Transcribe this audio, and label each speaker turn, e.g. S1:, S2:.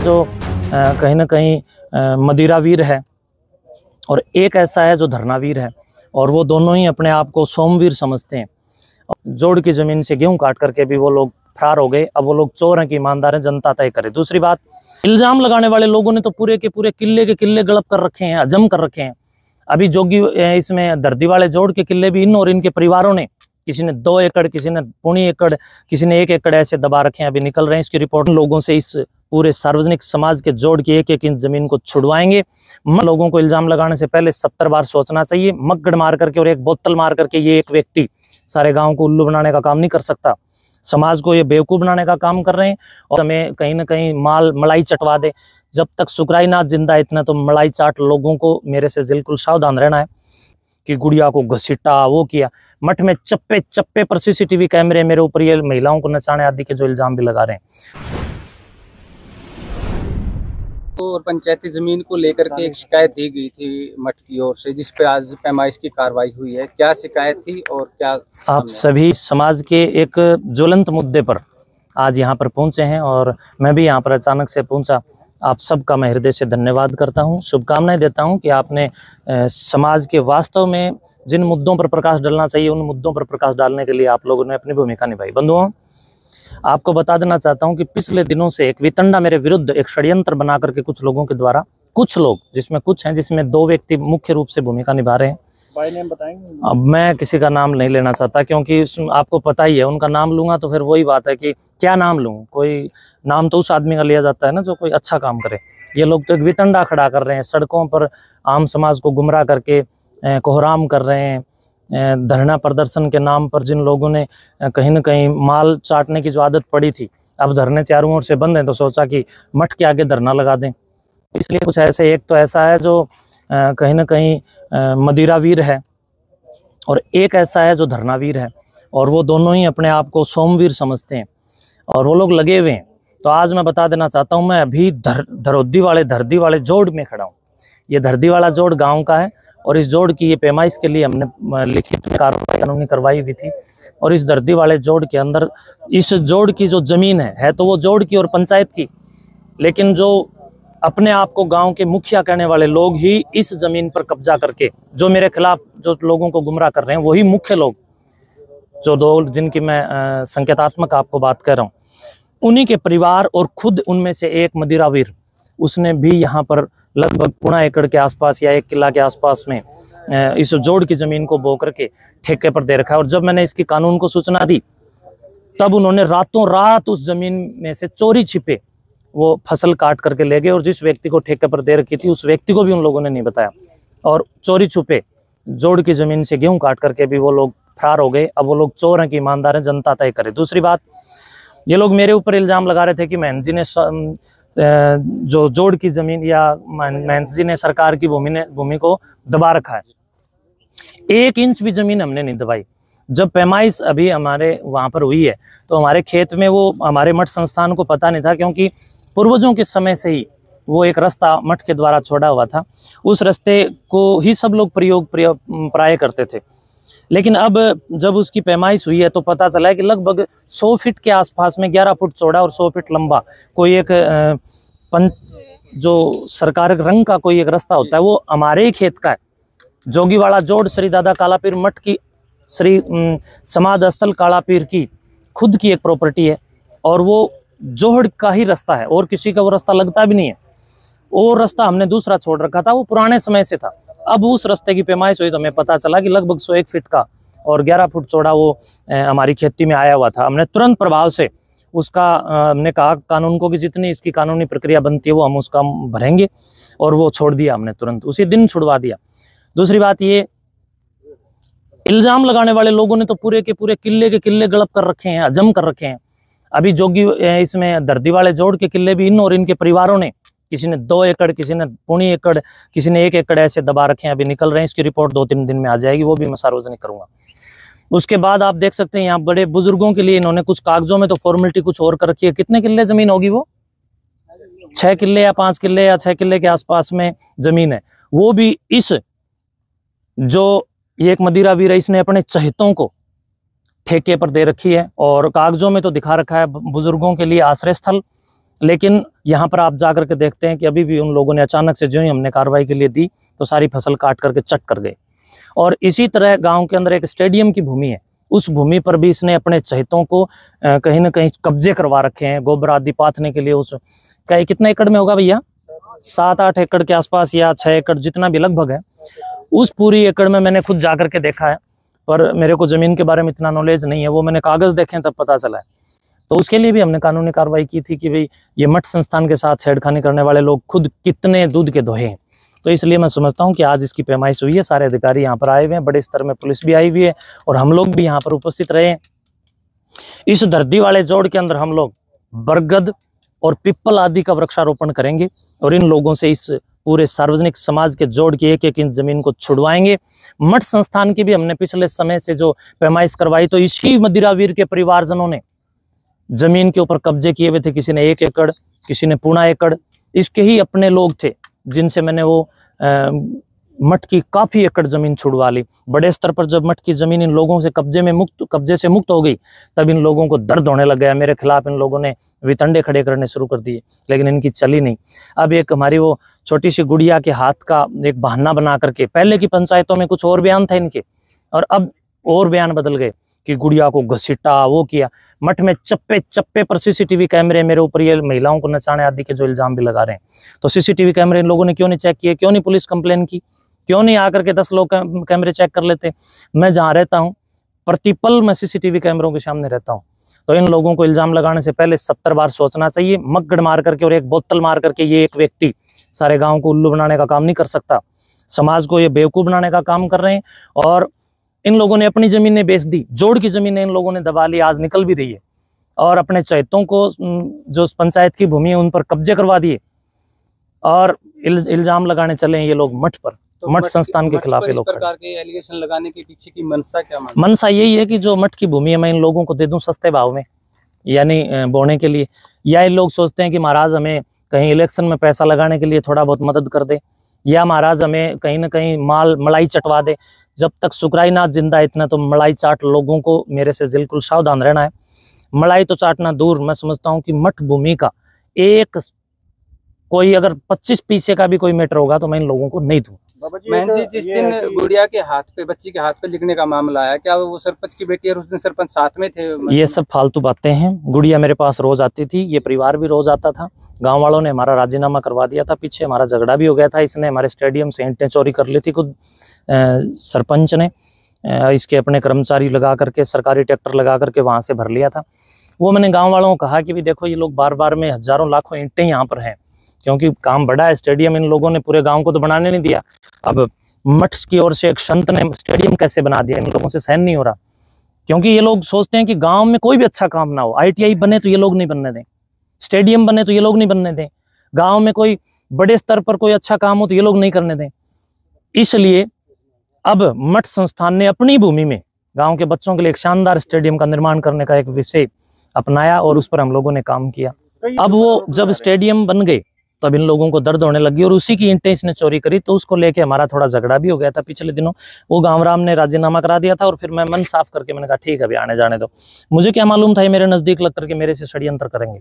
S1: जो कहीं ना कहीं मदिरावीर है और एक ऐसा है जो धरनावीर है, और वो दोनों ही अपने आप को सोमवीर समझते हैं। जोड़ की ज़मीन से गेहूं काट करके भी वो लोग फरार हो गए। अब वो लोग चोर हैं कि ईमानदार हैं, जनता तय करे। दूसरी बात, इल्ज़ाम लगाने वाले लोगों ने तो पूरे के पूरे किले के किले गड़प कर रखे हैं, हजम कर रखे हैं। अभी जोगी इसमें दर्दी वाले जोड़ के किले भी इन और इनके परिवारों ने, किसी ने 2 एकड़, किसी ने 0.25 एकड़, किसी ने 1 एकड़ ऐसे दबा रखे हैं। अभी निकल रहे हैं इसकी रिपोर्ट। लोगों से इस पूरे सार्वजनिक समाज के जोड़ की 1-1 इंच जमीन को छुड़वाएंगे। लोगों को इल्जाम लगाने से पहले 70 बार सोचना चाहिए। मग्गड़ मार करके और एक बोतल मार करके ये एक व्यक्ति सारे गांव को उल्लू बनाने का काम नहीं कर सकता। समाज को ये बेवकूफ़ बनाने का काम कर रहे हैं और हमें कहीं ना कहीं मलाई चटवा दे। जब तक सुकराई नाथ जिंदा है इतना तो मलाई चाट लोगों को मेरे से बिल्कुल सावधान रहना है कि गुड़िया को घसीटा, वो किया। मठ में चप्पे चप्पे पर CCTV कैमरे मेरे ऊपर ये महिलाओं को नचाने आदि के जो इल्जाम भी लगा रहे हैं।
S2: और पंचायती जमीन को लेकर के एक शिकायत दी गई थी मठ की ओर से, जिस पे आज पैमाइश की कार्रवाई हुई है। क्या शिकायत थी और क्या
S1: आप सभी समाज के एक ज्वलंत मुद्दे पर आज यहाँ पर पहुँचे हैं और मैं भी यहाँ पर अचानक से पहुँचा। आप सबका मैं हृदय से धन्यवाद करता हूँ, शुभकामनाएं देता हूँ कि आपने समाज के वास्तव में जिन मुद्दों पर प्रकाश डालना चाहिए उन मुद्दों पर प्रकाश डालने के लिए आप लोगों ने अपनी भूमिका निभाई। बंधुओं, आपको बता देना चाहता हूं कि पिछले दिनों से एक वितंडा मेरे विरुद्ध एक षड्यंत्र बना करके कुछ लोगों के द्वारा, कुछ लोग जिसमें कुछ हैं, जिसमें 2 व्यक्ति मुख्य रूप से भूमिका निभा रहे हैं।
S2: बाय नेम बताएंगे?
S1: अब मैं किसी का नाम नहीं लेना चाहता क्योंकि आपको पता ही है, उनका नाम लूंगा तो फिर वही बात है कि क्या नाम लूं। कोई नाम तो उस आदमी का लिया जाता है ना जो कोई अच्छा काम करे। ये लोग तो एक वितंडा खड़ा कर रहे हैं, सड़कों पर आम समाज को गुमराह करके कोहराम कर रहे हैं। धरना प्रदर्शन के नाम पर जिन लोगों ने कहीं न कहीं माल चाटने की जो आदत पड़ी थी, अब धरने चारों ओर से बंद हैं तो सोचा कि मठ के आगे धरना लगा दें। इसलिए कुछ ऐसे, एक तो ऐसा है जो कहीं न कहीं मदिरावीर है और एक ऐसा है जो धरनावीर है, और वो दोनों ही अपने आप को सोमवीर समझते हैं और वो लोग लगे हुए हैं। तो आज मैं बता देना चाहता हूँ, मैं अभी धरदी वाले जोड़ में खड़ा हूँ। ये धरदी वाला जोड़ गाँव का है और इस जोड़ की ये पैमाइश के लिए हमने लिखित में कार्रवाई कानूनी करवाई हुई थी। और इस धरती वाले जोड़ के अंदर इस जोड़ की जो जमीन है तो वो जोड़ की और पंचायत की, लेकिन जो अपने आप को गांव के मुखिया कहने वाले लोग ही इस जमीन पर कब्जा करके जो मेरे खिलाफ जो लोगों को गुमराह कर रहे हैं, वही मुख्य लोग जो 2 जिनकी मैं संकेतात्मक आपको बात कर रहा हूँ, उन्हीं के परिवार और खुद उनमें से एक मदिरावीर, उसने भी यहाँ पर लगभग 0.25 एकड़ के आसपास या 1 किला के आसपास में इस जोड़ की जमीन को बो करके ठेके पर दे रखा है। और जब मैंने इसकी कानून को सूचना दी तब उन्होंने रातों रात उस जमीन में से चोरी छिपे वो फसल काट करके ले गए और जिस व्यक्ति को ठेके पर दे रखी थी उस व्यक्ति को भी उन लोगों ने नहीं बताया और चोरी छुपे जोड़ की जमीन से गेहूं काट करके भी वो लोग फरार हो गए। अब वो लोग चोर हैं कि ईमानदार हैं, जनता तय करे। दूसरी बात, ये लोग मेरे ऊपर इल्जाम लगा रहे थे कि महंत जी ने जो जोड़ की जमीन या महंत जी ने सरकार की भूमि को दबा रखा है। 1 इंच भी जमीन हमने नहीं दबाई। जब पैमाइश अभी हमारे वहां पर हुई है तो हमारे खेत में वो हमारे मठ संस्थान को पता नहीं था, क्योंकि पूर्वजों के समय से ही वो एक रास्ता मठ के द्वारा छोड़ा हुआ था। उस रास्ते को ही सब लोग प्राय करते थे। लेकिन अब जब उसकी पैमाइश हुई है तो पता चला है कि लगभग 100 फीट के आसपास में 11 फुट चौड़ा और 100 फीट लंबा कोई एक जो सरकार रंग का कोई एक रास्ता होता है वो हमारे ही खेत का है। जोगीवाड़ा जोड़ श्री दादा कालापीर मठ की श्री समाधि स्थल कालापीर की खुद की एक प्रॉपर्टी है और वो जोड़ का ही रास्ता है और किसी का वो रास्ता लगता भी नहीं है। वो रास्ता हमने दूसरा छोड़ रखा था, वो पुराने समय से था। अब उस रास्ते की पैमाइश हुई तो हमें पता चला कि लगभग 101 फीट का और 11 फुट चौड़ा वो हमारी खेती में आया हुआ था। हमने तुरंत प्रभाव से उसका हमने कहा कानून को कि जितनी इसकी कानूनी प्रक्रिया बनती है वो हम उसका भरेंगे, और वो छोड़ दिया हमने, तुरंत उसी दिन छुड़वा दिया। दूसरी बात, ये इल्जाम लगाने वाले लोगों ने तो पूरे के पूरे किले के किले गड़प कर रखे हैं, हजम कर रखे हैं। अभी जोगी इसमें दर्दी वाले जोड़ के किले भी इन और इनके परिवारों ने, किसी ने 2 एकड़, किसी ने 0.25 एकड़, किसी ने 1 एकड़ ऐसे दबा रखे हैं। अभी निकल रहे हैं, इसकी रिपोर्ट 2-3 दिन में आ जाएगी, वो भी मैं सार्वजनिक करूंगा। उसके बाद आप देख सकते हैं यहाँ बड़े बुजुर्गों के लिए इन्होंने कुछ कागजों में तो फॉर्मेलिटी कुछ और कर रखी है। कितने किले जमीन होगी वो? 6 किले या 5 किले या 6 किले के आसपास में जमीन है। वो भी इस जो ये एक मदिरावीर है, इसने अपने चहेतों को ठेके पर दे रखी है और कागजों में तो दिखा रखा है बुजुर्गों के लिए आश्रय स्थल लेकिन यहाँ पर आप जाकर के देखते हैं कि अभी भी उन लोगों ने अचानक से जो ही हमने कार्रवाई के लिए दी तो सारी फसल काट करके चट कर गए। और इसी तरह गांव के अंदर एक स्टेडियम की भूमि है, उस भूमि पर भी इसने अपने चहेतों को कहीं ना कहीं कब्जे करवा रखे हैं, गोबर आदि पाथने के लिए। उस कितने एकड़ में होगा भैया, 7-8 एकड़ के आसपास या 6 एकड़ जितना भी लगभग है, उस पूरी एकड़ में मैंने खुद जाकर के देखा है, पर मेरे को जमीन के बारे में इतना नॉलेज नहीं है, वो मैंने कागज देखे तब पता चला है। तो उसके लिए भी हमने कानूनी कार्रवाई की थी कि भाई ये मठ संस्थान के साथ छेड़खानी करने वाले लोग खुद कितने दूध के दोहे हैं। तो इसलिए मैं समझता हूँ कि आज इसकी पैमाइश हुई है, सारे अधिकारी यहाँ पर आए हुए हैं, बड़े स्तर में पुलिस भी आई हुई है और हम लोग भी यहाँ पर उपस्थित रहे। इस धरती वाले जोड़ के अंदर हम लोग बरगद और पिप्पल आदि का वृक्षारोपण करेंगे और इन लोगों से इस पूरे सार्वजनिक समाज के जोड़ की 1-1 इंच जमीन को छुड़वाएंगे। मठ संस्थान की भी हमने पिछले समय से जो पैमाइश करवाई तो इसी मदिरावीर के परिवारजनों ने जमीन के ऊपर कब्जे किए हुए थे, किसी ने 1 एकड़, किसी ने 1.25 एकड़, इसके ही अपने लोग थे जिनसे मैंने वो मठ की काफी एकड़ जमीन छुड़वा ली। बड़े स्तर पर जब मठ की जमीन इन लोगों से कब्जे से मुक्त हो गई तब इन लोगों को दर्द होने लग गया। मेरे खिलाफ इन लोगों ने वितंडे खड़े करने शुरू कर दिए, लेकिन इनकी चली नहीं। अब एक हमारी वो छोटी सी गुड़िया के हाथ का एक बहाना बना करके, पहले की पंचायतों में कुछ और बयान था इनके और अब और बयान बदल गए कि गुड़िया को घसीटा, वो किया। मठ में चप्पे चप्पे पर सीसीटीवी कैमरे, मेरे ऊपर ये महिलाओं को नचाने आदि के जो इल्जाम भी लगा रहे हैं, तो सीसीटीवी कैमरे इन लोगों ने क्यों नहीं चेक किए, क्यों नहीं पुलिस कंप्लेन की, क्यों नहीं आकर के 10 लोग कैमरे चेक कर लेते। मैं जहाँ रहता हूँ प्रतिपल मैं सीसीटीवी कैमरों के सामने रहता हूँ। तो इन लोगों को इल्जाम लगाने से पहले 70 बार सोचना चाहिए। मक्कड़ मार करके और एक बोतल मार करके ये एक व्यक्ति सारे गाँव को उल्लू बनाने का काम नहीं कर सकता। समाज को ये बेवकूफ़ बनाने का काम कर रहे हैं और इन लोगों ने अपनी जमीनें बेच दी, जोड़ की जमीनें इन लोगों ने दबा ली, आज निकल भी रही है। और अपने चहेतों को जो पंचायत की भूमि है उन पर कब्जे करवा दिए और इल्जाम लगाने चले हैं ये लोग मठ पर। तो मठ संस्थान के खिलाफ ये लोग
S2: प्रकार के एलिगेशन लगाने के पीछे की मनसा क्या?
S1: मनसा यही है कि जो मठ की भूमि है मैं इन लोगों को दे दूं सस्ते भाव में, यानी बोने के लिए, या ये लोग सोचते हैं कि महाराज हमें कहीं इलेक्शन में पैसा लगाने के लिए थोड़ा बहुत मदद कर दे, या महाराज हमें कहीं ना कहीं मलाई चटवा दे। जब तक सुकराई नाथ जिंदा है इतना तो मलाई चाट लोगों को मेरे से बिल्कुल सावधान रहना है। मलाई तो चाटना दूर, मैं समझता हूँ कि मठ भूमि का एक कोई अगर 25 पैसे का भी कोई मैटर होगा तो मैं इन लोगों को नहीं दूं।
S2: महन जी, जिस दिन गुड़िया के हाथ पे, बच्ची के हाथ पे लिखने का मामला आया, क्या वो सरपंच की बेटी और उस दिन सरपंच साथ में थे?
S1: ये सब फालतू बातें हैं। गुड़िया मेरे पास रोज आती थी, ये परिवार भी रोज आता था। गांव वालों ने हमारा राजीनामा करवा दिया था, पीछे हमारा झगड़ा भी हो गया था। इसने हमारे स्टेडियम से ईंटें चोरी कर ली थी खुद सरपंच ने, इसके अपने कर्मचारी लगा करके, सरकारी ट्रैक्टर लगा करके वहां से भर लिया था। वो मैंने गाँव वालों को कहा कि भी देखो ये लोग बार बार में हजारों लाखों ईंटें यहाँ पर हैं, क्योंकि काम बड़ा है। स्टेडियम इन लोगों ने पूरे गांव को तो बनाने नहीं दिया। अब मठ की ओर से एक संत ने स्टेडियम कैसे बना दिया, इन लोगों से सहन नहीं हो रहा, क्योंकि ये लोग सोचते हैं कि गांव में कोई भी अच्छा काम ना हो। ITI बने तो ये लोग नहीं बनने दें, स्टेडियम बने तो ये लोग नहीं बनने दें, गांव में कोई बड़े स्तर पर कोई अच्छा काम हो तो ये लोग नहीं करने दें। इसलिए अब मठ संस्थान ने अपनी भूमि में गाँव के बच्चों के लिए एक शानदार स्टेडियम का निर्माण करने का एक विषय अपनाया और उस पर हम लोगों ने काम किया। अब वो जब स्टेडियम बन गए तब इन लोगों को दर्द होने लगी और उसी की ईंटें इसने चोरी करी, तो उसको लेके हमारा थोड़ा झगड़ा भी हो गया था पिछले दिनों। वो गांवराम ने राजीनामा करा दिया था और फिर मैं मन साफ करके मैंने कहा ठीक है अभी आने जाने दो। मुझे क्या मालूम था ये मेरे नजदीक लग करके मेरे से षड्यंत्र करेंगे।